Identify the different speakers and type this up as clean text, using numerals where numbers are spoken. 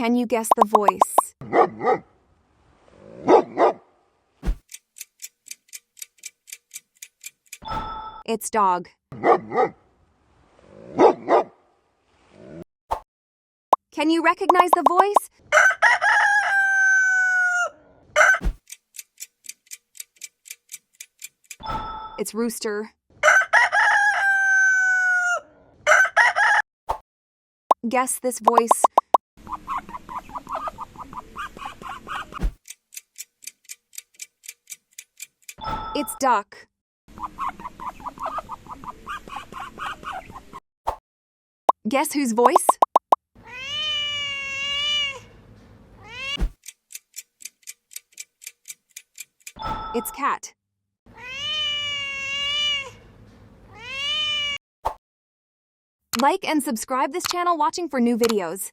Speaker 1: Can you guess the voice? It's dog. Can you recognize the voice? It's rooster. Guess this voice. It's duck. Guess whose voice? It's cat. Like and subscribe this channel watching for new videos.